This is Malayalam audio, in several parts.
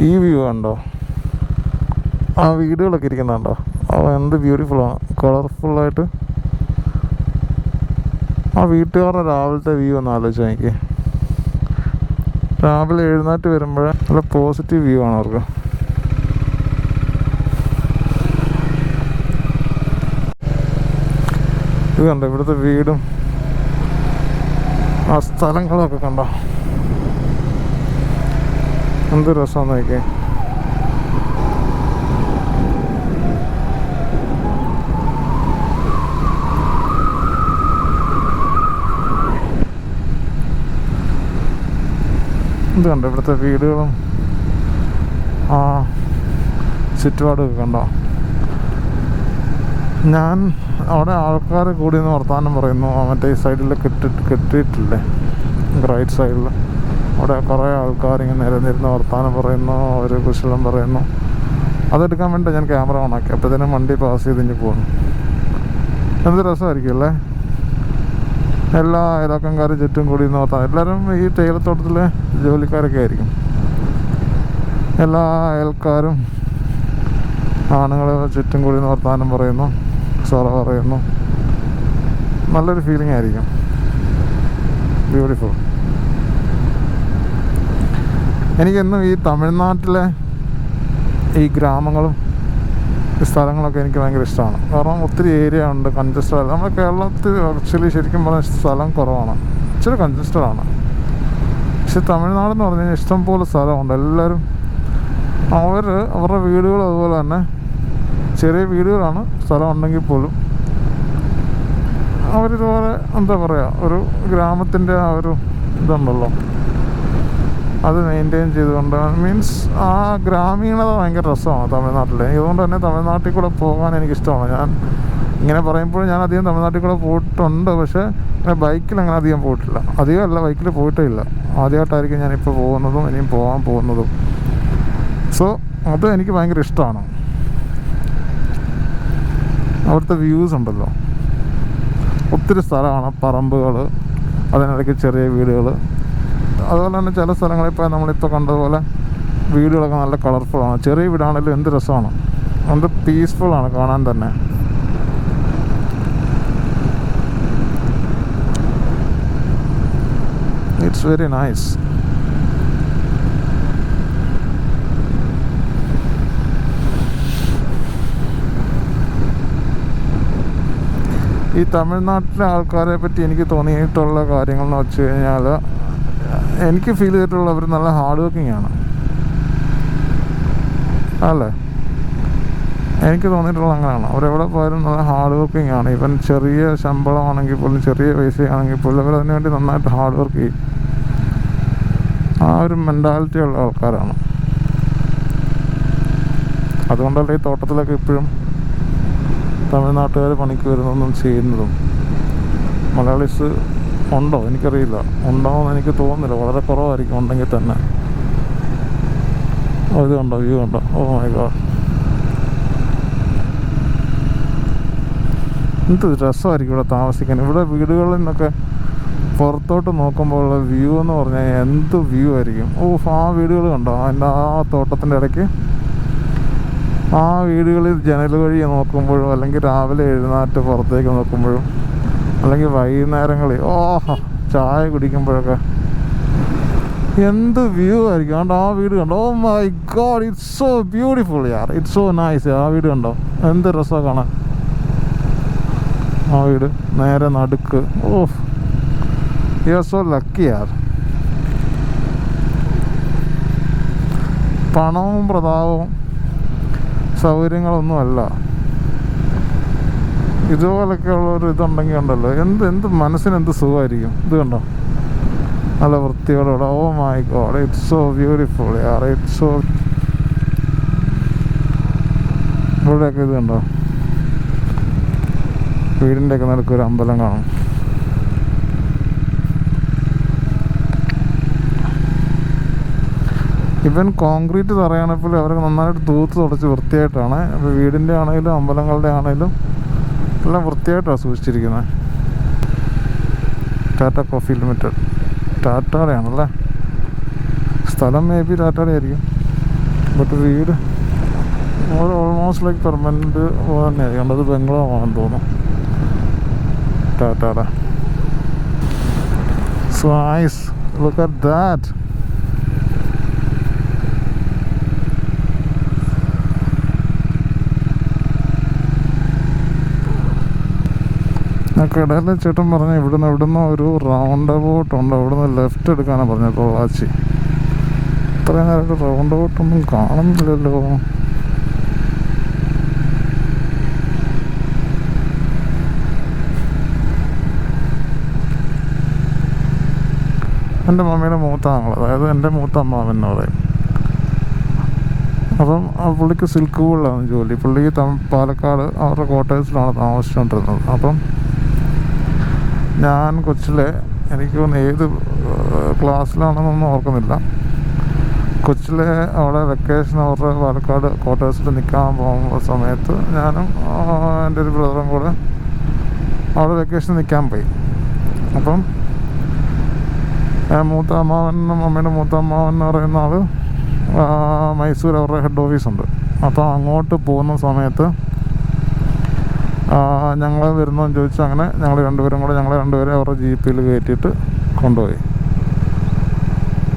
ഈ വ്യൂ കണ്ടോ, ആ വീടുകളൊക്കെ ഇരിക്കുന്നുണ്ടോ, എന്ത് ബ്യൂട്ടിഫുള്ളാണ്, കളർഫുള്ളായിട്ട്. ആ വീട്ടുകാരുടെ രാവിലത്തെ വ്യൂ ഒന്ന് ആലോചിച്ച് എനിക്ക്. രാവിലെ എഴുന്നേറ്റ് വരുമ്പോൾ നല്ല പോസിറ്റീവ് വ്യൂ ആണ് അവർക്ക്. ഇത് കണ്ടോ, ഇവിടുത്തെ വീടും ആ സ്ഥലങ്ങളൊക്കെ കണ്ടോ, എന്ത് രസമാണെന്ന് നോക്കിയേ. ഇത് കണ്ടോ, ഇവിടുത്തെ വീടുകളും ആ ചുറ്റുപാടൊക്കെ കണ്ടോ. ഞാൻ അവിടെ ആൾക്കാർ കൂടി നിന്ന് വർത്തമാനം പറയുന്നു. മറ്റേ ഈ സൈഡിൽ കെട്ടിയിട്ടില്ലേ, റൈറ്റ് സൈഡിൽ, അവിടെ കുറേ ആൾക്കാരിങ്ങനെ നിരന്നിരുന്ന് വർത്തമാനം പറയുന്നു, ഒരു കുശലം പറയുന്നു. അതെടുക്കാൻ വേണ്ടി ഞാൻ ക്യാമറ ഓണാക്കി. അപ്പോഴത്തേനും വണ്ടി പാസ് ചെയ്ത് ഇഞ്ഞ് പോകുന്നു. എന്ത് രസമായിരിക്കും അല്ലേ, എല്ലാ ഇലക്കംകാരും ചുറ്റും കൂടി നിന്ന് വർത്താനം. എല്ലാവരും ഈ തേയിലത്തോട്ടത്തിലെ ജോലിക്കാരൊക്കെ ആയിരിക്കും. എല്ലാ അയൽക്കാരും ആണുങ്ങൾ ചുറ്റും കൂടി നിന്ന് വർത്തമാനം പറയുന്നു, സൊറ പറയുന്നു. നല്ലൊരു ഫീലിംഗ് ആയിരിക്കും. ബ്യൂട്ടിഫുൾ. എനിക്കെന്നും ഈ തമിഴ്നാട്ടിലെ ഈ ഗ്രാമങ്ങളും ഈ സ്ഥലങ്ങളൊക്കെ എനിക്ക് ഭയങ്കര ഇഷ്ടമാണ്. കാരണം ഒത്തിരി ഏരിയ ഉണ്ട്, കൺജസ്റ്റഡ്. നമ്മുടെ കേരളത്തിൽ ആക്ച്വലി ശരിക്കും പറഞ്ഞാൽ സ്ഥലം കുറവാണ്, ഇച്ചിരി കൺജസ്റ്റഡാണ്. പക്ഷെ തമിഴ്നാടെന്ന് പറഞ്ഞു കഴിഞ്ഞാൽ ഇഷ്ടംപോലെ സ്ഥലമുണ്ട്. എല്ലാവരും അവരുടെ വീടുകൾ അതുപോലെ തന്നെ ചെറിയ വീടുകളാണ്, സ്ഥലം ഉണ്ടെങ്കിൽ പോലും അവരിതുപോലെ എന്താ പറയുക, ഒരു ഗ്രാമത്തിൻ്റെ ആ ഒരു ഇതുണ്ടല്ലോ, അത് മെയിൻറ്റെയിൻ ചെയ്തുകൊണ്ട്, മീൻസ് ആ ഗ്രാമീണത ഭയങ്കര രസമാണ് തമിഴ്നാട്ടിൽ. ഇതുകൊണ്ട് തന്നെ തമിഴ്നാട്ടിൽ കൂടെ പോകാൻ എനിക്കിഷ്ടമാണ്. ഞാൻ ഇങ്ങനെ പറയുമ്പോൾ ഞാൻ അധികം തമിഴ്നാട്ടിൽ കൂടെ പോയിട്ടുണ്ട്, പക്ഷേ ബൈക്കിൽ അങ്ങനെ അധികം പോയിട്ടില്ല. അധികമല്ല, ബൈക്കിൽ പോയിട്ടേ ഇല്ല. ആദ്യമായിട്ടായിരിക്കും ഞാനിപ്പോൾ പോകുന്നതും ഇനിയും പോകാൻ പോകുന്നതും. സോ അത് എനിക്ക് ഭയങ്കര ഇഷ്ടമാണ്. അവിടുത്തെ വ്യൂസ് ഉണ്ടല്ലോ, ഒത്തിരി സ്ഥലമാണ്, പറമ്പുകൾ, അതിനിടയ്ക്ക് ചെറിയ വീടുകൾ. അതുപോലെ തന്നെ ചില സ്ഥലങ്ങളിൽ ഇപ്പോൾ നമ്മളിപ്പോൾ കണ്ടതുപോലെ വീടുകളൊക്കെ നല്ല കളർഫുള്ളാണ്. ചെറിയ വീടാണെങ്കിലും എന്ത് രസമാണ്, എന്ത് പീസ്ഫുള്ളാണ് കാണാൻ തന്നെ. It's very nice. ഈ തമിഴ്നാട്ടിലെ ആൾക്കാരെ പറ്റി എനിക്ക് തോന്നിയിട്ടുള്ള കാര്യങ്ങളെന്ന് വെച്ച് കഴിഞ്ഞാൽ, എനിക്ക് ഫീൽ ചെയ്തിട്ടുള്ള അവർ നല്ല ഹാർഡ് വർക്കിംഗ് ആണ് അല്ലേ. എനിക്ക് തോന്നിയിട്ടുള്ള അങ്ങനെയാണ്. അവരെവിടെ പോയാലും നല്ല ഹാർഡ് വർക്കിംഗ് ആണ്. ഇവൻ ചെറിയ ശമ്പളമാണെങ്കിൽ പോലും, ചെറിയ പൈസയാണെങ്കിൽ പോലും അവർ അതിനു വേണ്ടി നന്നായിട്ട് ഹാർഡ് വർക്ക് ചെയ്യും. ആ ഒരു മെൻറ്റാലിറ്റി ഉള്ള ആൾക്കാരാണ്. അതുകൊണ്ടല്ലേ ഈ തോട്ടത്തിലൊക്കെ ഇപ്പോഴും തമിഴ്നാട്ടുകാർ പണിക്ക് വരുന്നതും ചെയ്യുന്നതും. മലയാളീസ് ഉണ്ടോ എനിക്കറിയില്ല, ഉണ്ടാവുമെന്ന് എനിക്ക് തോന്നുന്നില്ല, വളരെ കുറവായിരിക്കും. ഉണ്ടെങ്കിൽ തന്നെ ഇത് കണ്ടോ, വ്യൂ കണ്ടോ, ഓ മൈ ഗോഡ്, എന്ത് രസമായിരിക്കും ഇവിടെ താമസിക്കാൻ. ഇവിടെ വീടുകളിൽ നിന്നൊക്കെ പുറത്തോട്ട് നോക്കുമ്പോൾ ഉള്ള വ്യൂ എന്ന് പറഞ്ഞാൽ എന്ത് വ്യൂ ആയിരിക്കും. ആ വീടുകൾ കണ്ടോ, അതിൻ്റെ ആ തോട്ടത്തിൻ്റെ ഇടയ്ക്ക് ആ വീടുകളിൽ ജനൽ വഴി നോക്കുമ്പോഴും, അല്ലെങ്കിൽ രാവിലെ എഴുന്നേറ്റ് പുറത്തേക്ക് നോക്കുമ്പോഴും, അല്ലെങ്കിൽ വൈകുന്നേരങ്ങളിൽ ചായ കുടിക്കുമ്പോഴൊക്കെ എന്ത് വ്യൂ ആയിരിക്കും. കണ്ടോ ആ വീട് കണ്ടോ, oh my god, it's so beautiful യാർ, ഇറ്റ്സ് സോ നൈസ്. ആ വീട് കണ്ടോ, എന്ത് രസമാണ് കാണാൻ. ആ വീട് നേരെ നടുക്ക്. യു ആർ സോ ലക്കി യാർ. പണവും പ്രതാപവും സൗകര്യങ്ങളൊന്നുമല്ല, ഇതുപോലൊക്കെ ഉള്ളൊരു ഇതുണ്ടെങ്കിൽ ഉണ്ടല്ലോ, എന്ത് മനസ്സിനെന്ത് സുഖമായിരിക്കും. ഇത് കണ്ടോ, നല്ല വൃത്തിയോടെ. Oh my god, it's so beautiful യാർ, ഇറ്റ്സ് സോ. ഇവിടെയൊക്കെ ഇത് കണ്ടോ, വീടിൻ്റെയൊക്കെ നടുക്കൊരു അമ്പലം കാണും. ഇവൻ കോൺക്രീറ്റ് തറയാണെപ്പോലും അവരൊക്കെ നന്നായിട്ട് തൂത്ത് തുടച്ച് വൃത്തിയായിട്ടാണ്. അപ്പോൾ വീടിൻ്റെ ആണെങ്കിലും അമ്പലങ്ങളുടെ ആണെങ്കിലും എല്ലാം വൃത്തിയായിട്ടാണ് സൂക്ഷിച്ചിരിക്കുന്നത്. ടാറ്റ കോഫി ലിമിറ്റഡ്, ടാറ്റയുടെ ആണല്ലേ സ്ഥലം. മേ ബി ടാറ്റയുടെ ആയിരിക്കും. ബട്ട് വീട് ഓൾമോസ്റ്റ് ലൈക്ക് പെർമനൻറ്റ് തന്നെയായിരിക്കും. കണ്ടത് ബംഗ്ലാവാണെന്ന് തോന്നുന്നു. Tata. So nice. Look at that. കടയിലെ ചേട്ടൻ പറഞ്ഞു ഇവിടുന്ന് ഒരു റൗണ്ട് അബൌട്ട് ഉണ്ട്, അവിടുന്ന് ലെഫ്റ്റ് എടുക്കാനാണ് പറഞ്ഞത്. പൊള്ളാച്ചി ഇത്രയും നേരമായിട്ട് റൗണ്ട് അബൌട്ടൊന്നും കാണുന്നില്ലല്ലോ. എൻ്റെ മമ്മിയുടെ മൂത്ത ആങ്ങൾ, അതായത് എൻ്റെ മൂത്ത അമ്മാവൻ എന്ന് പറയും. അപ്പം ആ പുള്ളിക്ക് സിൽക്ക് ബോളിലാണ് ജോലി. പുള്ളിക്ക് പാലക്കാട് അവരുടെ ക്വാർട്ടേഴ്സിലാണ് താമസിച്ചുകൊണ്ടിരുന്നത്. അപ്പം ഞാൻ കൊച്ചിലെ, എനിക്ക് തോന്നുന്നു ഏത് ക്ലാസ്സിലാണെന്നൊന്നും ഓർക്കുന്നില്ല, കൊച്ചിലെ അവിടെ വെക്കേഷൻ അവരുടെ പാലക്കാട് ക്വാർട്ടേഴ്സിൽ നിൽക്കാൻ പോകുന്ന സമയത്ത് ഞാനും എൻ്റെ ഒരു ബ്രദറും കൂടെ അവിടെ വെക്കേഷൻ നിൽക്കാൻ പോയി. അപ്പം മൂത്ത അമ്മാവൻ, മമ്മിയുടെ മൂത്ത അമ്മാവൻ എന്ന് പറയുന്ന ആൾ മൈസൂർ അവരുടെ ഹെഡ് ഓഫീസുണ്ട്. അപ്പോൾ അങ്ങോട്ട് പോകുന്ന സമയത്ത് ഞങ്ങൾ വരുന്നതെന്ന് ചോദിച്ചു. അങ്ങനെ ഞങ്ങൾ രണ്ടുപേരെ അവരുടെ ജീപ്പിൽ കയറ്റിയിട്ട് കൊണ്ടുപോയി.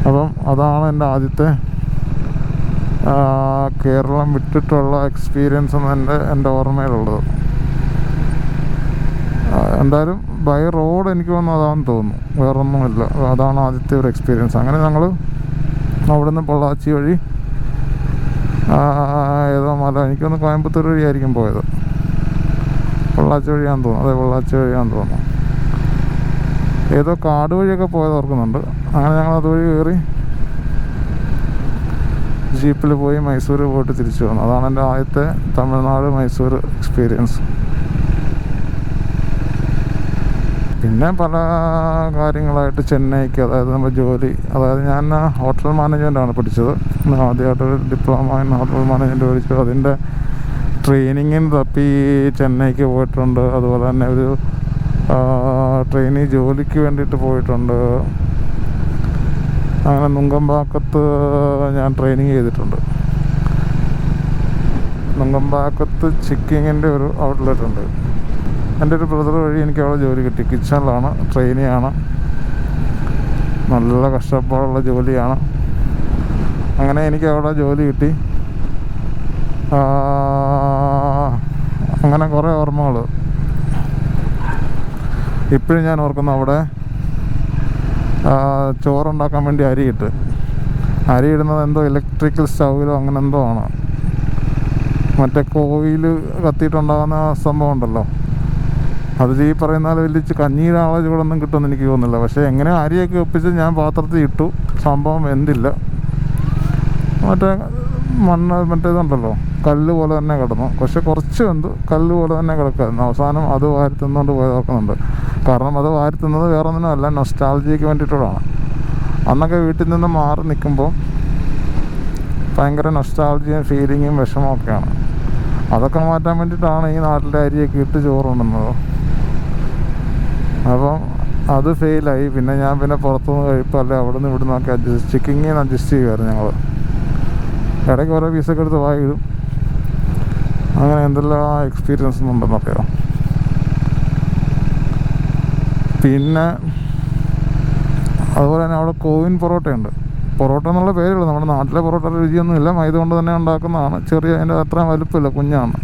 അപ്പം അതാണ് എൻ്റെ ആദ്യത്തെ കേരളം വിട്ടിട്ടുള്ള എക്സ്പീരിയൻസ് എന്ന് എൻ്റെ ഓർമ്മയിലുള്ളത്. എന്തായാലും ബൈ റോഡ് എനിക്ക് വന്ന് അതാണെന്ന് തോന്നുന്നു, വേറൊന്നുമില്ല. അതാണ് ആദ്യത്തെ ഒരു എക്സ്പീരിയൻസ്. അങ്ങനെ ഞങ്ങൾ അവിടുന്ന് പൊള്ളാച്ചി വഴി ഏതോ മല, എനിക്കൊന്ന് കോയമ്പത്തൂർ വഴിയായിരിക്കും പോയത്. പൊള്ളാച്ചി വഴിയാന്ന് തോന്നുന്നു. അതെ, പൊള്ളാച്ചി വഴിയാന്ന് തോന്നുന്നു. ഏതോ കാട് വഴിയൊക്കെ പോയത് ഓർക്കുന്നുണ്ട്. അങ്ങനെ ഞങ്ങൾ അതുവഴി കയറി ജീപ്പിൽ പോയി മൈസൂർ പോയിട്ട് തിരിച്ചു വന്നു. അതാണ് എൻ്റെ ആദ്യത്തെ തമിഴ്നാട് മൈസൂർ എക്സ്പീരിയൻസ്. പിന്നെ പല കാര്യങ്ങളായിട്ട് ചെന്നൈക്ക്, അതായത് നമ്മുടെ ജോലി, അതായത് ഞാൻ ഹോട്ടൽ മാനേജ്മെൻറ്റാണ് പഠിച്ചത്. ആദ്യമായിട്ടൊരു ഡിപ്ലോമ ഇൻ ഹോട്ടൽ മാനേജ്മെൻറ്റ് പഠിച്ചു. അതിൻ്റെ ട്രെയിനിങ്ങിന് തപ്പി ചെന്നൈക്ക് പോയിട്ടുണ്ട്. അതുപോലെ തന്നെ ഒരു ട്രെയിനി ജോലിക്ക് വേണ്ടിയിട്ട് പോയിട്ടുണ്ട്. അങ്ങനെ നുങ്കമ്പാക്കത്ത് ഞാൻ ട്രെയിനിങ് ചെയ്തിട്ടുണ്ട്. നുങ്കമ്പാക്കത്ത് ചിക്കിങ്ങിൻ്റെ ഒരു ഔട്ട്ലെറ്റ് ഉണ്ട്. എൻ്റെ ഒരു ബ്രദർ വഴി എനിക്ക് അവിടെ ജോലി കിട്ടി. കിച്ചണിലാണ്, ട്രെയിനിയാണ്. നല്ല കഷ്ടപ്പാടുള്ള ജോലിയാണ്. അങ്ങനെ എനിക്ക് അവിടെ ജോലി കിട്ടി. അങ്ങനെ കുറേ ഓർമ്മകൾ ഇപ്പോഴും ഞാൻ ഓർക്കുന്നു. അവിടെ ചോറുണ്ടാക്കാൻ വേണ്ടി അരിയിടുന്നത് എന്തോ ഇലക്ട്രിക്കൽ സ്റ്റൗവിലോ അങ്ങനെ എന്തോ ആണ്. മറ്റേ കോയിൽ കത്തിയിട്ടുണ്ടാകുന്ന സംഭവം ഉണ്ടല്ലോ, അതിൽ ഈ പറയുന്ന വലിയ കഞ്ഞിയുടെ ആളെ ചൂടൊന്നും കിട്ടുമെന്ന് എനിക്ക് തോന്നുന്നില്ല. പക്ഷേ എങ്ങനെ അരിയൊക്കെ ഒപ്പിച്ച് ഞാൻ പാത്രത്തിൽ ഇട്ടു, സംഭവം വെന്തില്ല. മറ്റേതുണ്ടല്ലോ, കല്ല് പോലെ തന്നെ കിടന്നു. പക്ഷെ കുറച്ച് വെന്ത് കല്ല് പോലെ തന്നെ കിടക്കായിരുന്നു. അവസാനം അത് വാരി തിന്നുകൊണ്ട് പോയി നോക്കുന്നുണ്ട്. കാരണം അത് വാരി തിന്നത് വേറെ ഒന്നിനും അല്ല, നൊസ്റ്റാൾജിയക്ക് വേണ്ടിയിട്ടുള്ളതാണ്. അന്നൊക്കെ വീട്ടിൽ നിന്ന് മാറി നിൽക്കുമ്പോൾ ഭയങ്കര നൊസ്റ്റാൾജിയും ഫീലിങ്ങും വിഷമമൊക്കെയാണ്. അതൊക്കെ മാറ്റാൻ വേണ്ടിയിട്ടാണ് ഈ നാട്ടിലെ അരിയൊക്കെ ഇട്ട് ചോറുണ്ടുന്നത്. അപ്പം അത് ഫെയിലായി. പിന്നെ ഞാൻ പുറത്തുനിന്ന് കഴിപ്പോൾ അല്ലെ അവിടെ നിന്ന് ഇവിടെ നിന്നൊക്കെ ചിക്കിങ്ങിൽ നിന്ന് അഡ്ജസ്റ്റ് ചെയ്യുമായിരുന്നു ഞങ്ങൾ. ഇടയ്ക്ക് ഓരോ പീസൊക്കെ എടുത്ത് വായിടും. അങ്ങനെ എന്തെല്ലാം എക്സ്പീരിയൻസ് ഉണ്ടെന്നറിയാം. പിന്നെ അതുപോലെ തന്നെ അവിടെ കോവിൻ പൊറോട്ടയുണ്ട്. പൊറോട്ട എന്നുള്ള പേരുള്ളൂ, നമ്മുടെ നാട്ടിലെ പൊറോട്ടയുടെ രുചിയൊന്നുമില്ല. മൈദ കൊണ്ട് തന്നെ ഉണ്ടാക്കുന്നതാണ്. ചെറിയ, അതിൻ്റെ അത്രയും വലുപ്പമില്ല, കുഞ്ഞാണ്.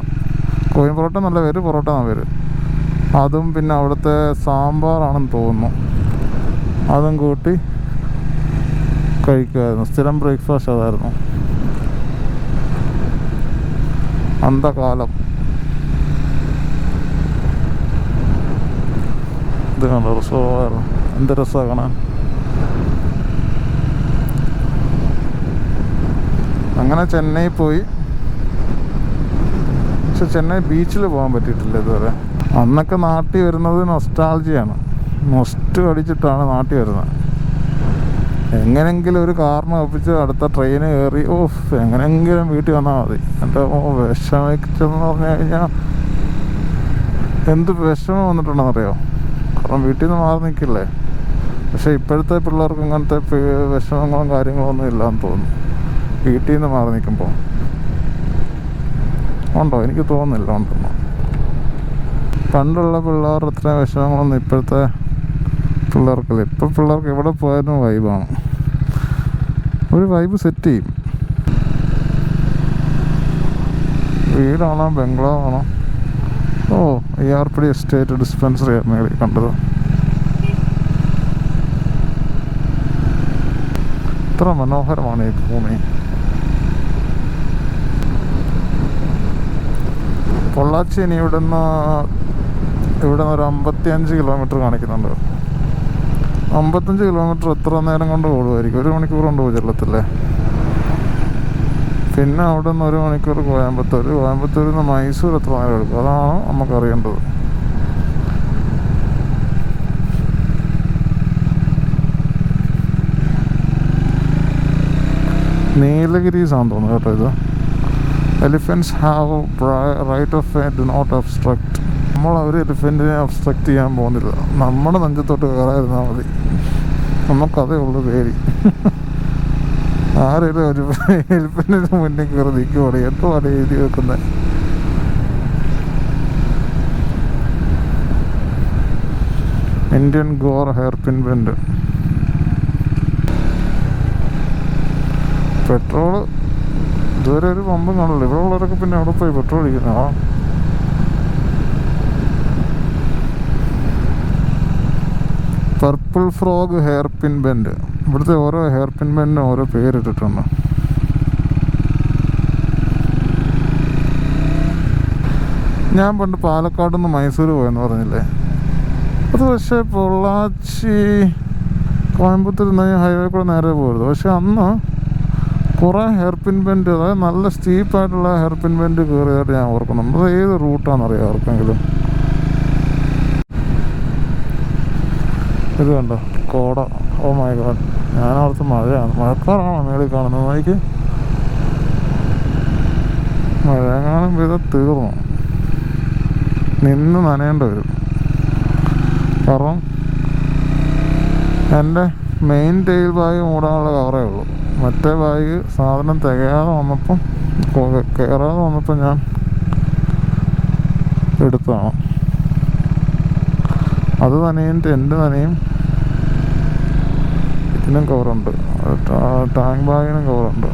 കോവിൻ പൊറോട്ട നല്ല പേര്, പൊറോട്ട എന്ന പേര്. അതും പിന്നെ അവിടുത്തെ സാമ്പാറാണെന്ന് തോന്നുന്നു, അതും കൂട്ടി കഴിക്കുമായിരുന്നു. സ്ഥിരം ബ്രേക്ക്ഫാസ്റ്റ് അതായിരുന്നു അന്തകാലം. ഇത് കണ്ടോ, രസമായിരുന്നു. എന്ത് രസമാണ് കാണാൻ. അങ്ങനെ ചെന്നൈ പോയി. പക്ഷെ ചെന്നൈ ബീച്ചിൽ പോകാൻ പറ്റിയിട്ടില്ല ഇതുവരെ. അന്നൊക്കെ നാട്ടിൽ വരുന്നത് നൊസ്റ്റാൾജിയാണ്. നൊസ്റ്റ് അടിച്ചിട്ടാണ് നാട്ടിൽ വരുന്നത്. എങ്ങനെങ്കിലും ഒരു കാറിന് ഒപ്പിച്ച് അടുത്ത ട്രെയിന് കയറി എങ്ങനെയെങ്കിലും വീട്ടിൽ വന്നാൽ മതി. എൻ്റെ വിഷമിച്ചെന്ന് പറഞ്ഞു കഴിഞ്ഞാൽ എന്ത് വിഷമം വന്നിട്ടുണ്ടെന്നറിയോ? കാരണം വീട്ടിൽ നിന്ന് മാറി നിൽക്കില്ലേ. പക്ഷേ ഇപ്പോഴത്തെ പിള്ളേർക്ക് ഇങ്ങനത്തെ വിഷമങ്ങളും കാര്യങ്ങളൊന്നും ഇല്ലയെന്ന് തോന്നുന്നു. വീട്ടിൽ നിന്ന് മാറി നിൽക്കുമ്പോൾ. ഉണ്ടോ? എനിക്ക് തോന്നുന്നില്ല ഉണ്ടെന്ന്. പണ്ടുള്ള പിള്ളേരുടെ അത്രയും വിഷമങ്ങളൊന്നും ഇപ്പോഴത്തെ പിള്ളേർക്കില്ല. ഇപ്പോൾ പിള്ളേർക്ക് എവിടെ പോയാലും വൈബാണ്, ഒരു വൈബ് സെറ്റ് ചെയ്യും. വീടാണോ ബംഗ്ലാവാണോ? ഓ, ARPD എസ്റ്റേറ്റ് ഡിസ്പെൻസറി മേളിൽ കണ്ടത്. എത്ര മനോഹരമാണ് ഈ ഭൂമി. പൊള്ളാച്ചി ഇനി ഇവിടുന്ന് ഒരു 55 കിലോമീറ്റർ കാണിക്കുന്നുണ്ട്. 55 കിലോമീറ്റർ എത്ര നേരം കൊണ്ട് ഓടുമായിരിക്കും? 1 മണിക്കൂർ കൊണ്ട് പോയി ചെല്ലത്തില്ലേ? പിന്നെ അവിടെ നിന്ന് 1 മണിക്കൂർ കോയമ്പത്തൂരിൽ നിന്ന് മൈസൂർ എത്ര നേരം എടുക്കും? അതാണ് നമുക്കറിയേണ്ടത്. നീലഗിരീസ് ആണെന്ന് തോന്നുന്നു കേട്ടോ ഇത്. Elephants have right of way, do not obstruct. അവർ എലിഫൻറ്റിനെ ഒബ്സ്ട്രക്ട് ചെയ്യാൻ പോകുന്നില്ല. നമ്മുടെ നെഞ്ചത്തോട്ട് കയറാതിരുന്നാൽ മതി. നമുക്കതേ ഉള്ളു പേടി. ആരെങ്കിലും ഒരു എലിഫൻറ്റിന് മുന്നിൽ കയറി നിൽക്കുവാണ്. എന്തോ അത് എഴുതി വെക്കുന്നത്. Indian Gorr hairpin bend. Petrol ഇതുവരെ ഒരു പമ്പും കാണില്ല. ഇവിടെ ഉള്ളവരൊക്കെ പിന്നെ അവിടെ പോയി പെട്രോൾ അടിക്കുന്ന. Purple frog hair pin bend. ഇവിടുത്തെ ഓരോ ഹെയർ പിൻ ബെൻഡിനും ഓരോ പേരിട്ടിട്ടുണ്ട്. ഞാൻ പണ്ട് പാലക്കാട് നിന്ന് മൈസൂർ പോയെന്ന് പറഞ്ഞില്ലേ, അത് പക്ഷേ പൊള്ളാച്ചി കോയമ്പത്തൂർ ഹൈവേ കൂടെ നേരെ പോകരുത്. പക്ഷെ അന്ന് കുറേ ഹെയർ പിൻ ബെൻഡ്, അതായത് നല്ല സ്റ്റീപ്പായിട്ടുള്ള ഹെയർ പിൻ ബെൻഡ് കയറിയായിട്ട് ഞാൻ ഓർക്കുന്നുണ്ട്. അത് ഏത് റൂട്ടാണെന്നറിയാം ആർക്കെങ്കിലും? ഇത് കണ്ടോ കോട. ഓ മൈ ഗോഡ്, ഞാനവിടുത്തെ മഴയാണ്. മഴക്കാറാണോ മേളിൽ കാണുന്നത്? നോക്കി, മഴയെങ്ങാനും ഇത് തീർന്നു, നിന്ന് നനയേണ്ടി വരും. കാരണം എൻ്റെ മെയിൻ ടെയിൽ ബാഗ് മൂടാനുള്ള കവറേ ഉള്ളൂ. മറ്റേ ബാഗ് സാധനം തികയാതെ വന്നപ്പം, കയറാതെ വന്നപ്പോൾ ഞാൻ എടുത്തതാണ്. അത് നനയും, എൻ്റെ നനയും. ഇതിനും കവറുണ്ട്, ടാങ്ക് ബാഗിനും കവറുണ്ട്.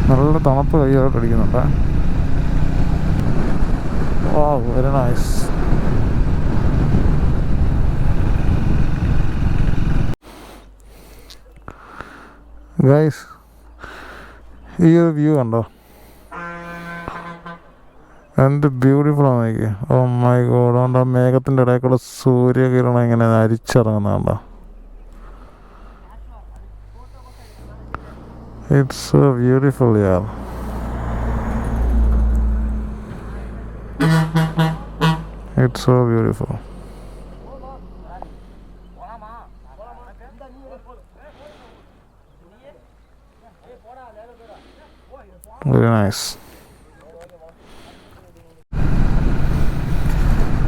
നല്ല തണുപ്പ് കൈയായിട്ട് അടിക്കുന്നുണ്ട്. വാവ്, വെരി നൈസ്. ഗൈസ്, ഈ ഒരു വ്യൂ കണ്ടോ? എന്ത് ബ്യൂട്ടിഫുൾ ആണ് എനിക്ക്. Oh my god. അതുകൊണ്ട് ആ മേഘത്തിൻ്റെ ഇടയിൽ കൂടെ സൂര്യകിരണം ഇങ്ങനെ അരിച്ചിറങ്ങുന്ന കണ്ടോ? ഇറ്റ്സ് സോ ബ്യൂട്ടിഫുൾ യാർ. It's so beautiful. Very nice.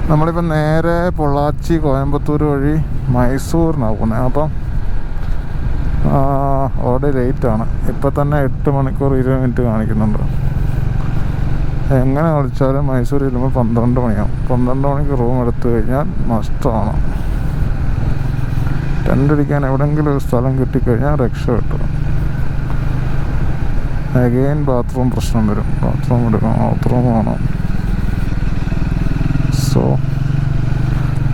നമ്മളിപ്പോൾ നേരെ പൊള്ളാച്ചി കോയമ്പത്തൂർ വഴി മൈസൂരിനാണ് പോകുന്നത്. അപ്പം ഓടെ ലേറ്റാണ്. ഇപ്പം തന്നെ 8 മണിക്കൂർ 20 മിനിറ്റ് കാണിക്കുന്നുണ്ട്. എങ്ങനെ കളിച്ചാലും മൈസൂർ ചെല്ലുമ്പോൾ 12 മണിയാവും. 12 മണിക്ക് റൂം എടുത്തു കഴിഞ്ഞാൽ നഷ്ടമാണ്. ടെൻ്റ് അടിക്കാൻ എവിടെയെങ്കിലും ഒരു സ്ഥലം കിട്ടിക്കഴിഞ്ഞാൽ രക്ഷപ്പെട്ടു. അഗെയിൻ ബാത്റൂം പ്രശ്നം വരും. ബാത്റൂം എടുക്കണം, ബാത്റൂം വേണം. So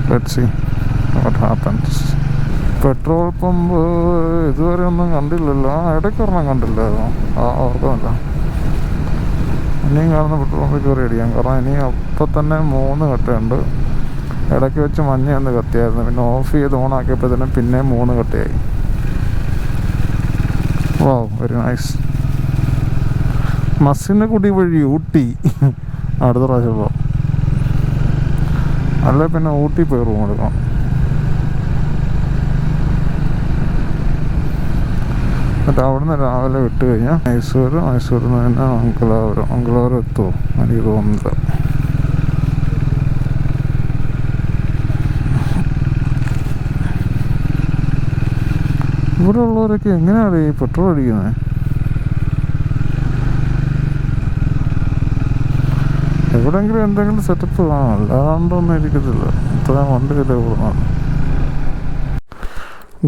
let's see what happens. Petrol pump ഇതുവരെ ഒന്നും കണ്ടില്ലല്ലോ. ഇടയ്ക്കൊരെണ്ണം കണ്ടില്ലായിരുന്നു, ഓർക്കുന്നില്ല. ഇനിയും കാണുന്ന പെട്രോൾ പമ്പിൽ കയറി അടിക്കാം. കാരണം ഇനി അപ്പം തന്നെ 3 കട്ടയുണ്ട്. ഇടയ്ക്ക് വെച്ച് മഞ്ഞ ഒന്ന് കത്തിയായിരുന്നു, പിന്നെ ഓഫ് ചെയ്ത് ഓണാക്കിയപ്പോഴത്തേനും പിന്നെ 3 കട്ടയായി. വാവ്, വെരി നൈസ്. മസിനഗുഡി വഴി ഊട്ടി അടുത്ത പ്രാവശ്യം പോകാം. അല്ലെ പിന്നെ ഊട്ടി പോയി റൂം എടുക്കണം. എന്നിട്ട് അവിടുന്ന് രാവിലെ വിട്ട് കഴിഞ്ഞാൽ മൈസൂരിൽ നിന്ന് തന്നെ മംഗളൂരു എത്തുമോ എനിക്ക് തോന്നുന്നില്ല. ഇവിടെ ഉള്ളവരൊക്കെ എങ്ങനെയാണ് ഈ പെട്രോൾ അടിക്കുന്നത്? എവിടെയെങ്കിലും എന്തെങ്കിലും സെറ്റപ്പ് കാണാം, അല്ലാണ്ടൊന്നും ഇരിക്കത്തില്ല. ഇത്രയും വണ്ടിയിലേ പോകുന്നത്.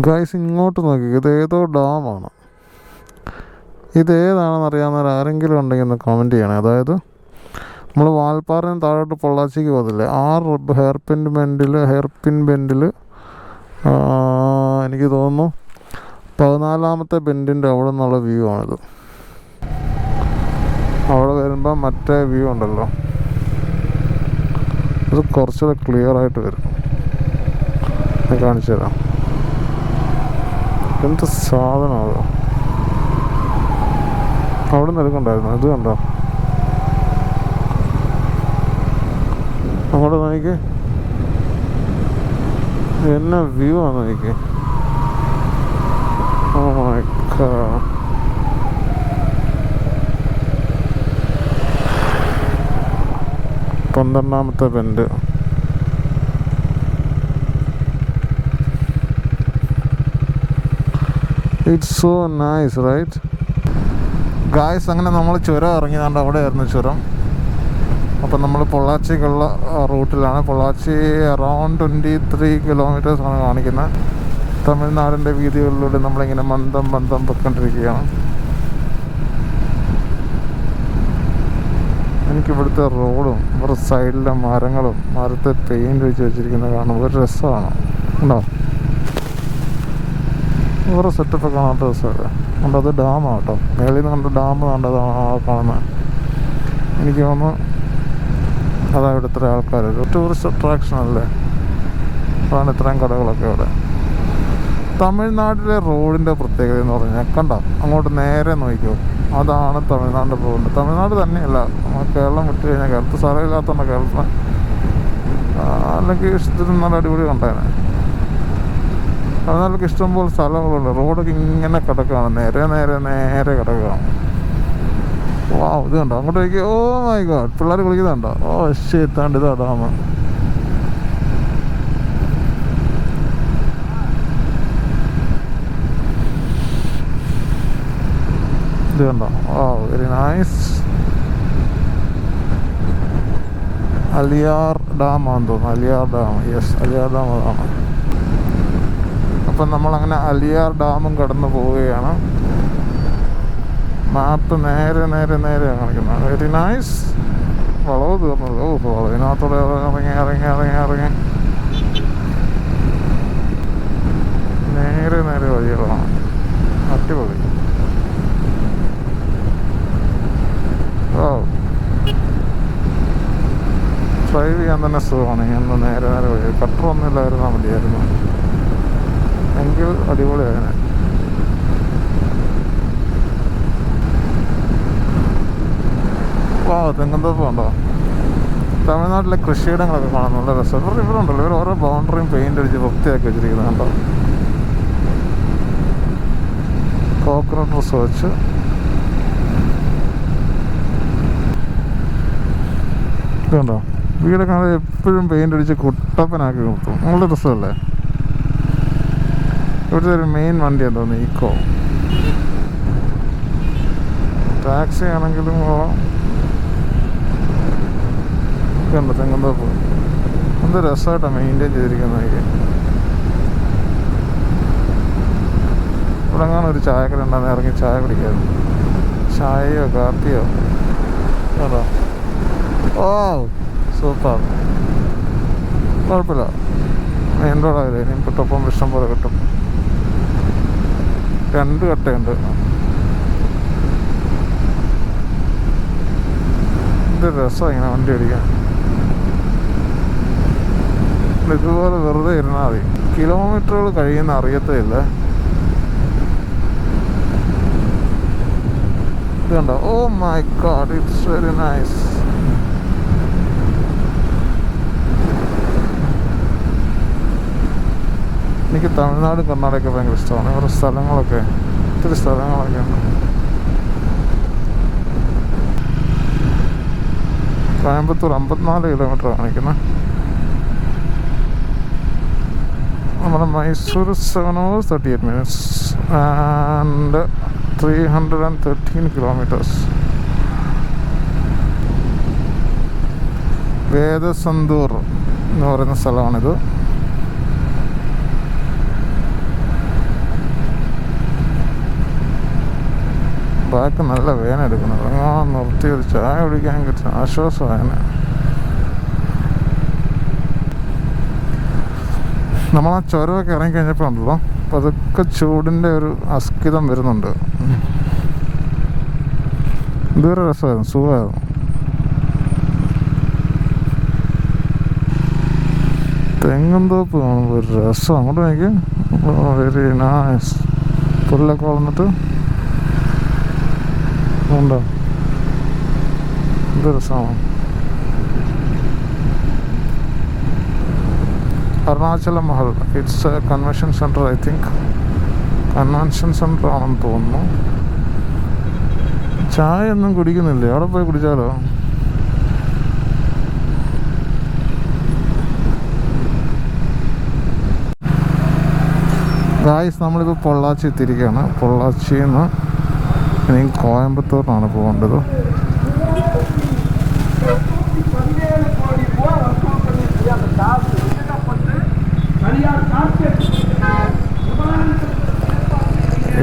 ഗൈസ് ഇങ്ങോട്ട് നോക്കി, ഇതേതോ ഡാമാണ്. ഇതേതാണെന്ന് അറിയാവുന്നവർ ആരെങ്കിലും ഉണ്ടെങ്കിൽ ഒന്ന് കമൻറ്റ് ചെയ്യണേ. അതായത് നമ്മൾ വാൽപ്പാറയിൽ താഴോട്ട് പൊള്ളാച്ചിക്ക് പോകത്തില്ലേ, ആ ഹെയർപിൻ ബെൻഡിൽ എനിക്ക് തോന്നുന്നു 14ാമത്തെ ബെൻഡിൻ്റെ അവിടെ നിന്നുള്ള വ്യൂ ആണിത്. അവിടെ വരുമ്പോൾ മറ്റേ വ്യൂ ഉണ്ടല്ലോ, ഇത് കുറച്ചുകൂടെ ക്ലിയർ ആയിട്ട് വരും. ഞാൻ കാണിച്ചു തരാം. എന്ത് സാധനമാണോ അവിടെ നിന്ന് എടുക്കണ്ടായിരുന്നു. ഇത് കണ്ടോ, അങ്ങോട്ട് നോക്കി, എന്നാ വ്യൂ ആണ് നോക്കി. Oh my god. 12ാമത്തെ bend. It's so nice right guys. അങ്ങനെ നമ്മൾ ചുരം ഇറങ്ങിയതാണ്ട് അവിടെ ആയിരുന്നു ചുരം. അപ്പം നമ്മൾ പൊള്ളാച്ചിക്കുള്ള റൂട്ടിലാണ്. പൊള്ളാച്ചി അറൗണ്ട് 23 കിലോമീറ്റേഴ്സാണ് കാണിക്കുന്നത്. തമിഴ്നാടിൻ്റെ വീതികളിലൂടെ നമ്മളിങ്ങനെ മന്ദം പൊയ്ക്കൊണ്ടിരിക്കുകയാണ്. എനിക്കിവിടുത്തെ റോഡും ഇവരുടെ സൈഡിലെ മരങ്ങളും മരത്തെ പെയിൻ്റ് വെച്ച് വെച്ചിരിക്കുന്നത് കാണുമ്പോൾ ഒരു രസമാണ്. ഉണ്ടോ ഇവരുടെ സെറ്റപ്പ് കാണാത്ത രസമല്ലേ. ഉണ്ട്, അത് ഡാമാണ് കേട്ടോ. മേളിൽ നിന്ന് കണ്ട ഡാം കണ്ടതാണ് കാണുന്നത്. എനിക്ക് തോന്നുന്നു അതാ ഇവിടെ ഇത്ര ആൾക്കാർ, ഒരു ടൂറിസ്റ്റ് അട്രാക്ഷൻ അല്ലേ. അതാണ് ഇത്രയും കടകളൊക്കെ ഇവിടെ. തമിഴ്നാട്ടിലെ റോഡിൻ്റെ പ്രത്യേകത എന്ന് പറഞ്ഞാൽ കണ്ടോ, അങ്ങോട്ട് നേരെ നോക്കിക്കോ, അതാണ് തമിഴ്നാടിൻ്റെ റോഡ്. തമിഴ്നാട് തന്നെയല്ല, കേരളം വിട്ട് കഴിഞ്ഞാൽ കേരളത്തിൽ സ്ഥലമില്ലാത്തതുകൊണ്ട് കേരളത്തിൽ അല്ലെങ്കിൽ ഇഷ്ടത്തിന് നല്ല അടിപൊളി കണ്ടേനെ. തമിഴ്നാട്ടിലേക്ക് ഇഷ്ടംപോലെ സ്ഥലങ്ങളുണ്ട്. റോഡൊക്കെ ഇങ്ങനെ കിടക്കുകയാണ്, നേരെ കിടക്കുകയാണ്. വാ, ഇത് കണ്ടോ അങ്ങോട്ട് നോക്കി. ഓ മൈ ഗോഡ്, പിള്ളേർ കളിക്കുന്നുണ്ടോ? ഓ ശരിത്താണ്ട് ഇതാ ഡാം. ഇത് കണ്ടോ? ഓ വെരി നൈസ്. അലിയാർ ഡാം ആണെന്ന് തോന്നുന്നു. Aliyar dam, yes Aliyar dam അതാണ്. അപ്പം നമ്മളങ്ങനെ അലിയാർ ഡാമും കടന്നു പോവുകയാണ്. മാപ്പ് നേരെ കാണിക്കുന്നത്. Very nice. വളവ് തീർന്നത്. ഓ വളവിനകത്തോടെ ഇറങ്ങി നേരെ വഴികളാണ്. അടിപൊളി. ഓ ഡ്രൈവ് ചെയ്യാൻ തന്നെ സുഖമാണ്. ഇങ്ങനെ നേരെ വഴി. കട്ടറൊന്നും ഇല്ലായിരുന്നാൽ മതിയായിരുന്നു, എങ്കിൽ അടിപൊളിയായിരുന്നു. വാ, തെങ്ങന്തോപ്പം ഉണ്ടോ? തമിഴ്നാട്ടിലെ കൃഷിയിടങ്ങളൊക്കെ കാണാൻ നല്ല രസം. ഇവിടെ ഉണ്ടല്ലോ, ഇവർ ഓരോ ബൗണ്ടറിയും പെയിൻ്റ് അടിച്ച് വൃത്തിയാക്കി വെച്ചിരിക്കുന്നത് കണ്ടോ. Coconut research. ഇതുണ്ടോ, വീടൊക്കെ എപ്പോഴും പെയിൻ്റ് അടിച്ച് കുട്ടപ്പനാക്കി നിർത്തും. നല്ല രസമല്ലേ. ഇവിടുത്തെ ഒരു മെയിൻ വണ്ടിയാണ് തോന്നുന്നു ഈക്കോ. ടാക്സി ആണെങ്കിലും കണ്ടോ തെങ്ങന്തോപ്പ്. എന്ത് രസമായിട്ടാണ് മെയിൻറ്റെയിൻ ചെയ്തിരിക്കുന്നത്. ഇവിടെ അങ്ങനെ ഒരു ചായക്കട ഉണ്ടാകുന്ന ഇറങ്ങി ചായ കുടിക്കായിരുന്നു. ചായയോ കാപ്പിയോ കേട്ടോ. ഓ സൂപ്പർ, കുഴപ്പമില്ല. മെയിൻ റോഡാവില്ലേ, ഇനി പെട്ടപ്പം ഇഷ്ടം പോലെ കിട്ടും. 2 കട്ടയുണ്ട്. എന്ത് രസമാണ് ഇങ്ങനെ വണ്ടി ഓടിക്കാൻ. ഇതുപോലെ വെറുതെ ഇരുന്നാൽ മതി, കിലോമീറ്ററുകൾ കഴിയുന്ന അറിയത്തേ ഇല്ല. ഇത് കണ്ടോ, oh my god, it's very nice. എനിക്ക് തമിഴ്നാട് കർണാടക ഭയങ്കര ഇഷ്ടമാണ്. ഇവരുടെ സ്ഥലങ്ങളൊക്കെ, ഒത്തിരി സ്ഥലങ്ങളൊക്കെ ഉണ്ട്. കോയമ്പത്തൂർ 54 കിലോമീറ്റർ കാണിക്കുന്നത്. നമ്മുടെ Mysore 7 hours 38 minutes. and 313 kilometers. വേദസന്തൂർ എന്ന് പറയുന്ന സ്ഥലമാണിത്. ബാക്ക് നല്ല വേന എടുക്കുന്നത്. നിർത്തി ഒരു ചായ കുടിക്കാൻ കിട്ടുന്ന ആശ്വാസമാണ്. നമ്മൾ ആ ചുരമൊക്കെ ഇറങ്ങിക്കഴിഞ്ഞപ്പോൾ ഉണ്ടല്ലോ, പതുക്കെ ചൂടിൻ്റെ ഒരു അസ്കിതം വരുന്നുണ്ട്. ഇതൊരു രസമായിരുന്നു, സുഖമായിരുന്നു. തെങ്ങുംതോപ്പ് കാണുമ്പോൾ ഒരു രസം. അങ്ങോട്ട് എനിക്ക് വെരി നൈസ്. പുല്ലൊക്കെ വളർന്നിട്ട് ഉണ്ടോ, എന്ത് രസമാണ്. Arunachala Mahal, it's A convention centre. I think convention centre ആണെന്ന് തോന്നുന്നു. ചായ ഒന്നും കുടിക്കുന്നില്ലേ? അവിടെ പോയി കുടിച്ചാലോ? ഗായ്സ്, നമ്മളിപ്പോൾ പൊള്ളാച്ചി എത്തിയിരിക്കുകയാണ്. പൊള്ളാച്ചിയിൽ നിന്ന് ഇനി കോയമ്പത്തൂരിനാണ് പോകേണ്ടത്.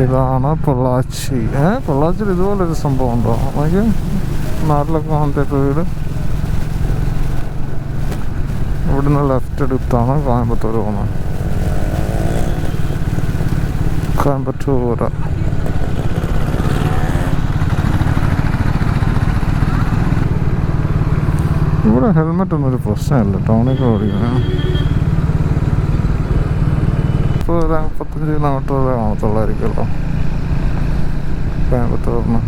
ഇതാണ് പൊള്ളാച്ചി. പൊള്ളാച്ചിയിൽ ഇതുപോലൊരു സംഭവം ഉണ്ടോ? നമുക്ക് നാട്ടിലൊക്കെ കാണത്തെ വീട്. ഇവിടുന്ന് ലെഫ്റ്റ് എടുത്താണ് കോയമ്പത്തൂർ പോകുന്നത്. കോയമ്പത്തൂർ ഇവിടെ ഹെൽമെറ്റ് ഒന്നും ഒരു പ്രശ്നമില്ല. ടൗണിൽ ഓടിക്കുന്നത് ഇപ്പോൾ ഒരു 35 കിലോമീറ്റർ വരെ കാണത്തുള്ളായിരിക്കുമല്ലോ കോയമ്പത്തൂരിന്.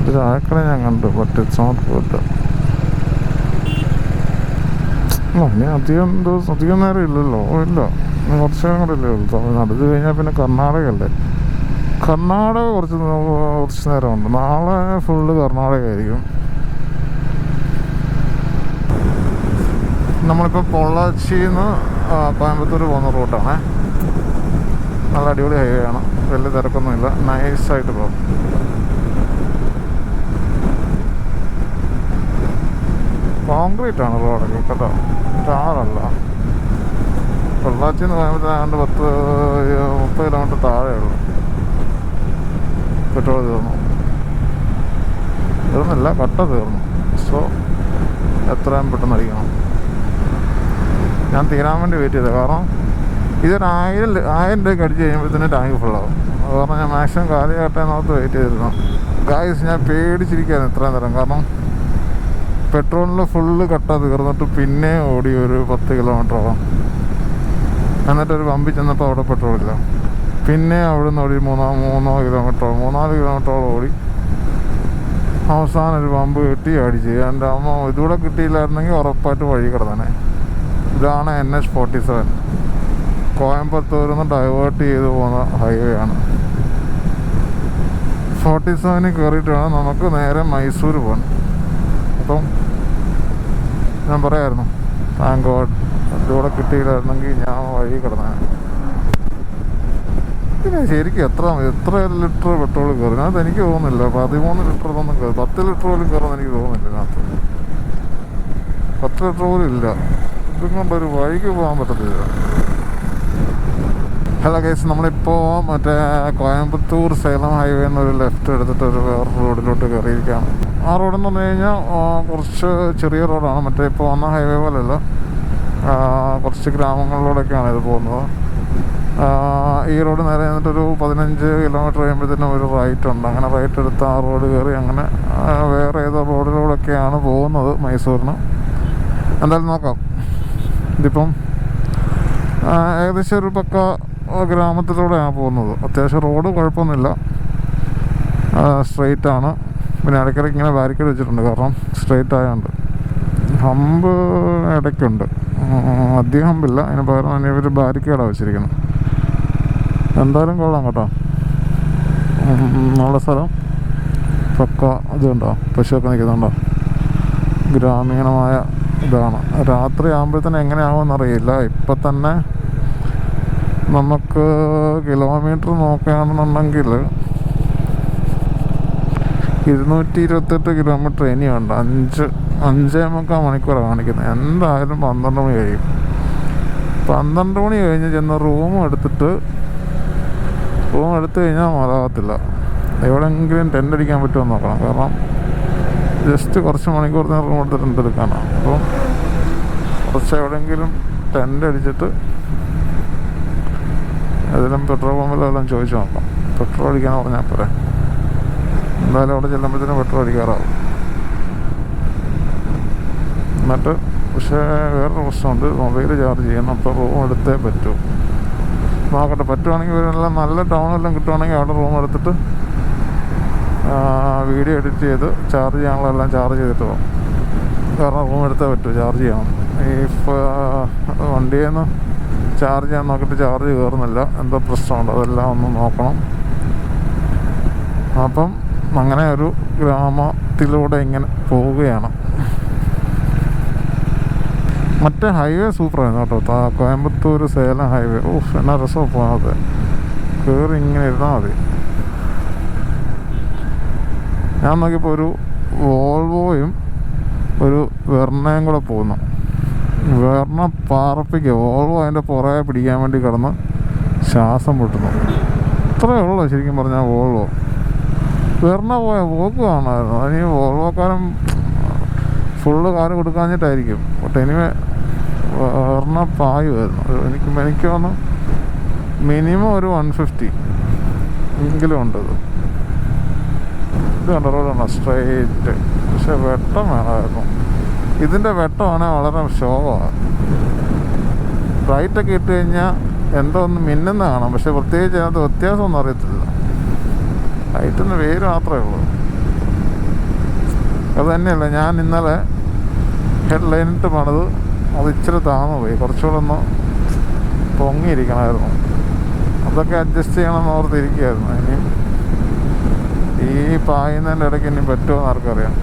ഒരു ചായക്കട ഞാൻ കണ്ടു, ബട്ട് ഇറ്റ്സ് നോട്ട് ഗുഡ്. ഇനി അധികം നേരം ഇല്ലല്ലോ. ഇല്ല, കുറച്ച് നേരം കൂടെ ഇല്ലേ ഉള്ളൂ. തമിഴ്നാട് ഇത് കഴിഞ്ഞാൽ പിന്നെ കർണാടകയല്ലേ. കർണാടക കുറച്ച് നേരമുണ്ട്. നാളെ ഫുള്ള് കർണാടക ആയിരിക്കും. നമ്മളിപ്പോൾ പൊള്ളാച്ചിയിൽ നിന്ന് കോയമ്പത്തൂർ പോകുന്ന റൂട്ടാണ്. നല്ല അടിപൊളി ഹൈവേ ആണ്, വലിയ തിരക്കൊന്നുമില്ല, നൈസായിട്ട് പോകും. കോൺക്രീറ്റ് ആണ് റോഡൊക്കെ കേട്ടോ, ടാറല്ല. പൊള്ളാച്ചിയിൽ നിന്ന് കോയമ്പത്തൂർ ആണ്ട് 30 കിലോമീറ്റർ താഴെയുള്ളൂ. പെട്രോൾ തീർന്നില്ല, കട്ട തീർന്നു. സോ എത്രയും പെട്ടെന്ന് അടിക്കണം. ഞാൻ തീരാൻ വേണ്ടി വെയിറ്റ് ചെയ്തത്. കാരണം ഇതൊരു 1000 രൂപയ്ക്ക് അടിച്ച് കഴിയുമ്പോഴത്തേന് ടാങ്ക് ഫുള്ളാവും. അത് കാരണം ഞാൻ മാക്സിമം കാലിയാട്ടേനകത്ത് വെയിറ്റ് ചെയ്തിരുന്നു. ഗായ്സ്, ഞാൻ പേടിച്ചിരിക്കുകയായിരുന്നു ഇത്രയും നേരം. കാരണം പെട്രോളിൽ ഫുള്ള് കട്ട തീർന്നിട്ട് പിന്നെ ഓടി ഒരു 10 കിലോമീറ്ററോളം. എന്നിട്ടൊരു പമ്പിൽ ചെന്നപ്പോൾ അവിടെ പെട്രോളില്ല. പിന്നെ അവിടെ നിന്ന് ഓടി 3-4 കിലോമീറ്ററോളം ഓടി അവസാനം ഒരു പമ്പ് കെട്ടി അടിച്ച്. എൻ്റെ അമ്മ ഇതുകൂടെ കിട്ടിയില്ലായിരുന്നെങ്കിൽ ഉറപ്പായിട്ട് വഴി കിടന്നേ. ഇതാണ് NH-47, കോയമ്പത്തൂരിൽ നിന്ന് ഡൈവേർട്ട് ചെയ്ത് പോകുന്ന ഹൈവേ ആണ്. 47 കയറിയിട്ട് വേണം നമുക്ക് നേരെ മൈസൂർ പോകാൻ. അപ്പം ഞാൻ പറയായിരുന്നു, താങ്ക് ഗോഡ് ഇതുകൂടെ കിട്ടിയില്ലായിരുന്നെങ്കിൽ ഞാൻ വഴി കിടന്നേ. പിന്നെ ശരിക്കും എത്ര ലിറ്റർ പെട്രോൾ കയറും? അത് എനിക്ക് തോന്നുന്നില്ല. 13 ലിറ്റർ ഒന്നും കയറും. 10 ലിറ്റർ പോലും കയറുമെന്ന് എനിക്ക് തോന്നുന്നില്ല. ഇതിനകത്ത് 10 ലിറ്റർ പോലും ഇല്ല. ഇതും കൊണ്ടൊരു വഴിക്ക് പോകാൻ പറ്റത്തില്ല. ഹലോ ഗൈസ്, നമ്മളിപ്പോൾ മറ്റേ കോയമ്പത്തൂർ സേലം ഹൈവേ എന്നൊരു ലെഫ്റ്റ് എടുത്തിട്ട് ഒരു വേറെ റോഡിലോട്ട് കയറിയിരിക്കുകയാണ്. ആ റോഡെന്ന് പറഞ്ഞു കഴിഞ്ഞാൽ കുറച്ച് ചെറിയ റോഡാണ്. മറ്റേ ഇപ്പോൾ വന്ന ഹൈവേ പോലെയല്ല, കുറച്ച് ഗ്രാമങ്ങളിലൂടെയൊക്കെയാണ് ഇത് പോകുന്നത്. ഈ റോഡ് നേരെ എന്നിട്ടൊരു 15 കിലോമീറ്റർ കഴിയുമ്പോഴത്തേനും ഒരു റൈറ്റ് ഉണ്ട്. അങ്ങനെ റൈറ്റ് എടുത്ത് ആ റോഡ് കയറി അങ്ങനെ വേറെ ഏതോ റോഡിലൂടെയൊക്കെയാണ് പോകുന്നത് മൈസൂരിന്. എന്തായാലും നോക്കാം. ഇതിപ്പം ഏകദേശം ഒരു പക്ക ഗ്രാമത്തിലൂടെയാണ് പോകുന്നത്. അത്യാവശ്യം റോഡ് കുഴപ്പമൊന്നുമില്ല, സ്ട്രെയിറ്റ് ആണ്. പിന്നെ ഇടയ്ക്കിടയ്ക്ക് ഇങ്ങനെ ബാരിക്കേഡ് വെച്ചിട്ടുണ്ട്, കാരണം സ്ട്രെയിറ്റ് ആയതുകൊണ്ട്. ഹമ്പ് ഇടയ്ക്കുണ്ട്, അധികം ഹമ്പില്ല. അതിന് പകരം തന്നെ ഇവർ ബാരിക്കേഡാണ് വെച്ചിരിക്കുന്നത്. എന്തായാലും കൊള്ളാം കേട്ടോ, നല്ല സ്ഥലം. പക്ക ഇതുണ്ടോ, പശുവൊക്കെ നിൽക്കുന്നുണ്ടോ. ഗ്രാമീണമായ ഇതാണ്. രാത്രി ആകുമ്പോഴത്തേന് എങ്ങനെയാവുമെന്നറിയില്ല. ഇപ്പം തന്നെ നമുക്ക് കിലോമീറ്റർ നോക്കുകയാണെന്നുണ്ടെങ്കിൽ 228 കിലോമീറ്റർ ഇനിയുണ്ട്. 5.25 മണിക്കൂറാണ് കാണിക്കുന്നത്. എന്തായാലും 12 മണി കഴിയും. 12 മണി കഴിഞ്ഞ് ചെന്ന് റൂം എടുത്ത് കഴിഞ്ഞാൽ മതിയാകത്തില്ല. എവിടെയെങ്കിലും ടെൻ്റ് അടിക്കാൻ പറ്റുമോ നോക്കണം. കാരണം ജസ്റ്റ് കുറച്ച് മണിക്കൂർ റൂം എടുത്ത് ടെൻ്റ് എടുക്കാനാണ്. അപ്പം കുറച്ച് എവിടെയെങ്കിലും ടെൻ്റ് അടിച്ചിട്ട് ഏതെങ്കിലും പെട്രോൾ പമ്പിലെല്ലാം ചോദിച്ചു നോക്കാം. പെട്രോൾ അടിക്കാൻ പറഞ്ഞാൽ പോരെ. എന്തായാലും അവിടെ ചെല്ലുമ്പോഴത്തേനും പെട്രോൾ അടിക്കാറാവും. എന്നിട്ട് പക്ഷേ വേറൊരു പ്രശ്നമുണ്ട്, മൊബൈൽ ചാർജ് ചെയ്യണം. അപ്പോൾ റൂം എടുത്തേ പറ്റൂ. നോക്കട്ടെ, പറ്റുവാണെങ്കിൽ ഇവരെല്ലാം നല്ല ടൗണെല്ലാം കിട്ടുവാണെങ്കിൽ അവിടെ റൂം എടുത്തിട്ട് വീഡിയോ എഡിറ്റ് ചെയ്ത് ചാർജ് ചെയ്യാനുള്ളതെല്ലാം ചാർജ് ചെയ്തിട്ട് പോകും. കാരണം റൂം എടുത്തേ പറ്റൂ, ചാർജ് ചെയ്യണം. ഈ വണ്ടിയിൽ നിന്ന് ചാർജ് ചെയ്യാൻ നോക്കിയിട്ട് ചാർജ് കയറുന്നില്ല, എന്തോ പ്രശ്നമുണ്ട്, അതെല്ലാം ഒന്ന് നോക്കണം. അപ്പം അങ്ങനെ ഒരു ഗ്രാമത്തിലൂടെ ഇങ്ങനെ പോവുകയാണ്. മറ്റേ ഹൈവേ സൂപ്പറായിരുന്നു കേട്ടോ, കോയമ്പത്തൂർ സേലം ഹൈവേ. എന്നാ രസമാണ് പോകാതെ, കയറി ഇങ്ങനെ ഇരുന്നാൽ മതി. ഞാൻ നോക്കിയപ്പോൾ ഒരു വോൾവോയും ഒരു വെർണയും കൂടെ പോകുന്നു. വെർണ പാറപ്പിക്കുക, വോൾവോ അതിൻ്റെ പുറകെ പിടിക്കാൻ വേണ്ടി കിടന്ന് ശ്വാസം പൊട്ടുന്നു. ഇത്രയേ ഉള്ളൂ ശരിക്കും പറഞ്ഞാൽ വോൾവോ. വെർണ പോയ പോക്ക് കാണാമായിരുന്നു. അതിന് വോൾവോക്കാരൻ ഫുള്ള് കാറ് കൊടുക്കാഞ്ഞിട്ടായിരിക്കും. ബട്ട് എനിവേ വെർണ പായുമായിരുന്നു. എനിക്ക് തോന്നുന്നു മിനിമം ഒരു 150 എങ്കിലും ഉണ്ട്. ഇത് കണ്ട റോഡാണ് സ്ട്രെയിറ്റ്, പക്ഷെ വെട്ടം വേണമായിരുന്നു. ഇതിൻ്റെ വെട്ടമാണെങ്കിൽ വളരെ ശോകമാണ്. റൈറ്റൊക്കെ ഇട്ട് കഴിഞ്ഞാൽ എന്തോ ഒന്ന് മിന്നുന്ന കാണാം, പക്ഷെ പ്രത്യേകിച്ച് അതിനകത്ത് വ്യത്യാസമൊന്നും അറിയത്തില്ല. ലൈറ്റിന് പേര് മാത്രമേ ഉള്ളൂ. അത് തന്നെയല്ല, ഞാൻ ഇന്നലെ ഹെഡ് ലൈനിട്ട് പണിത് അത് ഇച്ചിരി താന്നു പോയി. കുറച്ചുകൂടെ ഒന്ന് പൊങ്ങിയിരിക്കണമായിരുന്നു. അതൊക്കെ അഡ്ജസ്റ്റ് ചെയ്യണമെന്ന് ഓർത്തിരിക്കുകയായിരുന്നു. ഇനി ഈ പായുന്നതിൻ്റെ ഇടയ്ക്ക് ഇനി പറ്റുമോ എന്ന് ആർക്കറിയാം.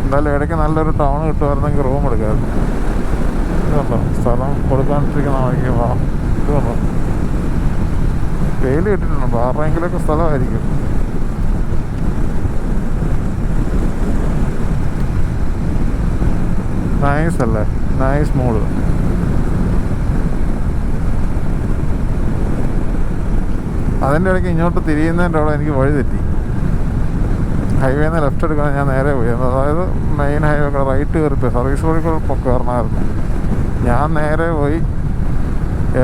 എന്തായാലും ഇടയ്ക്ക് നല്ലൊരു ടൗൺ കിട്ടുമായിരുന്നെങ്കിൽ റൂം എടുക്കാമായിരുന്നു. ഇതുണ്ടോ സ്ഥലം കൊടുക്കാണ്ടിരിക്കുന്ന വഴിക്ക് ഇതുണ്ടോ വെയിൽ കിട്ടിയിട്ടുണ്ട്. ആരുടെയെങ്കിലൊക്കെ സ്ഥലമായിരിക്കും. നൈസ് അല്ലേ, നൈസ് മോഡ്. അതിൻ്റെ ഇടയ്ക്ക് ഇങ്ങോട്ട് തിരിയുന്നതിൻ്റെ അവിടെ എനിക്ക് വഴി തെറ്റി. ഹൈവേയിൽ നിന്ന് ലെഫ്റ്റ് എടുക്കാൻ ഞാൻ നേരെ പോയി. അതായത് മെയിൻ ഹൈവേ കൂടെ റൈറ്റ് കയറിപ്പോയി. സർവീസ് റോഡിൽ കൂടെ കയറണമായിരുന്നു. ഞാൻ നേരെ പോയി.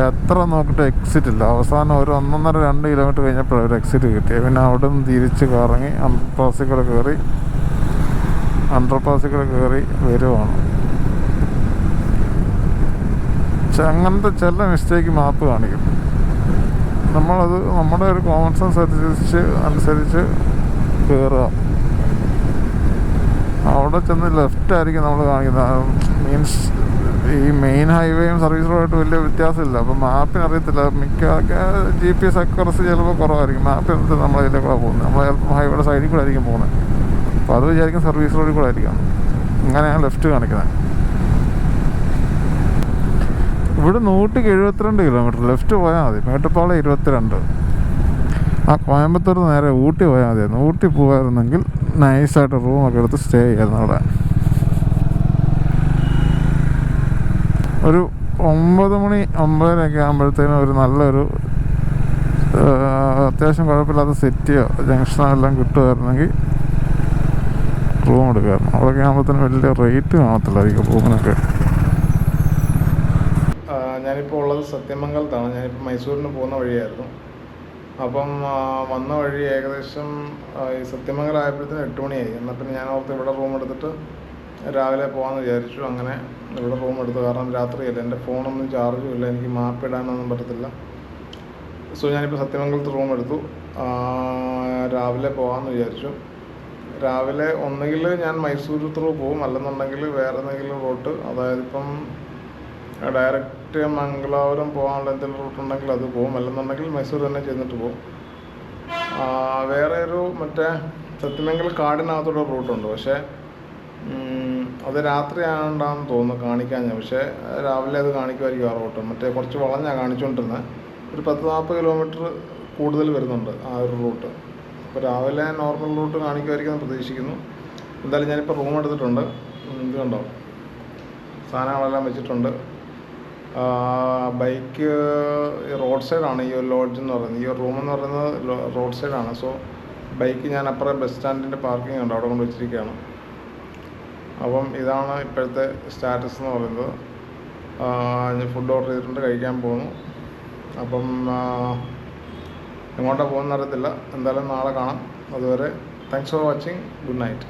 എത്ര നോക്കിയിട്ട് എക്സിറ്റ് ഇല്ല. അവസാനം ഒരു 1.5-2 കിലോമീറ്റർ കഴിഞ്ഞപ്പോൾ ഒരു എക്സിറ്റ് കിട്ടി. പിന്നെ അവിടെ നിന്ന് തിരിച്ച് കറങ്ങി അണ്ടർപാസിൽ കൂടെ കയറി വരുവാണ്. അങ്ങനത്തെ ചില മിസ്റ്റേക്ക് മാപ്പ് കാണിക്കും. നമ്മളത് നമ്മുടെ ഒരു കോമൺ സെൻസ് അനുസരിച്ച് കയറുക. അവിടെ ചെന്ന് ലെഫ്റ്റ് ആയിരിക്കും നമ്മൾ കാണിക്കുന്നത്. മീൻസ് ഈ മെയിൻ ഹൈവേയും സർവീസ് റോഡായിട്ട് വലിയ വ്യത്യാസമില്ല. അപ്പം മാപ്പിന് അറിയത്തില്ല. മിക്ക GPS അക്യുറസി ചിലപ്പോൾ കുറവായിരിക്കും. മാപ്പിനടുത്ത് നമ്മൾ ഇതിൻ്റെ കൂടെ പോകുന്നത്. നമ്മൾ ചിലപ്പോൾ ഹൈവേയുടെ സൈഡിൽ കൂടെ ആയിരിക്കും പോകുന്നത്. അപ്പോൾ അത് വിചാരിക്കും സർവീസ് റോഡിൽ കൂടെ ആയിരിക്കും. ഇങ്ങനെയാണ് ലെഫ്റ്റ് കാണിക്കുന്നത്. ഇവിടെ 172 കിലോമീറ്റർ ലെഫ്റ്റ് പോയാൽ മതി. മേട്ടുപ്പാളയം 22. ആ കോയമ്പത്തൂർ നേരെ ഊട്ടി പോയാൽ മതിയായിരുന്നു. ഊട്ടി പോകുമായിരുന്നെങ്കിൽ നൈസായിട്ട് റൂമൊക്കെ എടുത്ത് സ്റ്റേ ചെയ്യായിരുന്നു. അവിടെ ഒരു 9 മണി 9:30 ആകുമ്പോഴത്തേനും ഒരു നല്ലൊരു അത്യാവശ്യം കുഴപ്പമില്ലാത്ത സിറ്റിയോ ജംഗ്ഷനോ എല്ലാം കിട്ടുമായിരുന്നെങ്കിൽ റൂം എടുക്കാമായിരുന്നു. അവിടെയൊക്കെ ആകുമ്പോഴത്തേനും വലിയ റേറ്റ് കാണത്തില്ലായിരിക്കും റൂമിനൊക്കെ. ഞാനിപ്പോൾ ഉള്ളത് സത്യമംഗലത്താണ്. ഞാനിപ്പോൾ മൈസൂരിന് പോകുന്ന വഴിയായിരുന്നു. അപ്പം വന്ന വഴി ഏകദേശം ഈ സത്യമംഗലം ആയപ്പോഴത്തേനും 8 മണിയായി. എന്നാൽ പിന്നെ ഞാൻ ഓർത്ത് ഇവിടെ റൂം എടുത്തിട്ട് രാവിലെ പോകാമെന്ന് വിചാരിച്ചു. അങ്ങനെ ഇവിടെ റൂം എടുത്തു. കാരണം രാത്രിയല്ല, എൻ്റെ ഫോണൊന്നും ചാർജും ഇല്ല, എനിക്ക് മാപ്പ് ഇടാനൊന്നും പറ്റത്തില്ല. സോ ഞാനിപ്പോൾ സത്യമംഗലത്ത് റൂം എടുത്തു. രാവിലെ പോകാമെന്ന് വിചാരിച്ചു. രാവിലെ ഒന്നുകിൽ ഞാൻ മൈസൂർ ത്രൂ പോകും, അല്ലെന്നുണ്ടെങ്കിൽ വേറെ എന്തെങ്കിലും റൂട്ട്, അതായത് ഇപ്പം ഡയറക്റ്റ് മംഗലാപുരം പോകാനുള്ള എന്തെങ്കിലും റൂട്ടുണ്ടെങ്കിൽ അത് പോകും, അല്ലെന്നുണ്ടെങ്കിൽ മൈസൂർ തന്നെ ചെന്നിട്ട് പോകും. വേറെ ഒരു മറ്റേ സത്യമംഗലം കാടിനകത്തൂടെ റൂട്ടുണ്ട്, പക്ഷേ അത് രാത്രി ആണ്ടാന്ന് തോന്നുന്നു കാണിക്കാൻ ഞാൻ. പക്ഷേ രാവിലെ അത് കാണിക്കുമായിരിക്കും ആ റൂട്ട്. മറ്റേ കുറച്ച് വളഞ്ഞാണ് കാണിച്ചുകൊണ്ടിരുന്നത്. ഒരു 10-40 കിലോമീറ്റർ കൂടുതൽ വരുന്നുണ്ട് ആ ഒരു റൂട്ട്. അപ്പോൾ രാവിലെ നോർമൽ റൂട്ട് കാണിക്കുമായിരിക്കും എന്ന് പ്രതീക്ഷിക്കുന്നു. എന്തായാലും ഞാനിപ്പോൾ റൂം എടുത്തിട്ടുണ്ട്. ഇത് കണ്ടോ, സാധനങ്ങളെല്ലാം വെച്ചിട്ടുണ്ട്. ബൈക്ക് റോഡ് സൈഡാണ് ഈ ഒരു ലോഡ്ജ് എന്ന് പറയുന്നത്. ഈ ഒരു റൂം എന്ന് പറയുന്നത് റോഡ് സൈഡാണ്. സോ ബൈക്ക് ഞാൻ അപ്പുറം ബസ് സ്റ്റാൻഡിൻ്റെ പാർക്കിംഗ് ഉണ്ട്, അവിടെ കൊണ്ട് വെച്ചിരിക്കുകയാണ്. അപ്പം ഇതാണ് ഇപ്പോഴത്തെ സ്റ്റാറ്റസ് എന്ന് പറയുന്നത്. ഞാൻ ഫുഡ് ഓർഡർ ചെയ്തിട്ടുണ്ട്, കഴിക്കാൻ പോകുന്നു. അപ്പം എങ്ങോട്ടാണ് പോകുന്നത് അറിയത്തില്ല. എന്തായാലും നാളെ കാണാം. അതുവരെ thanks for watching. Good night.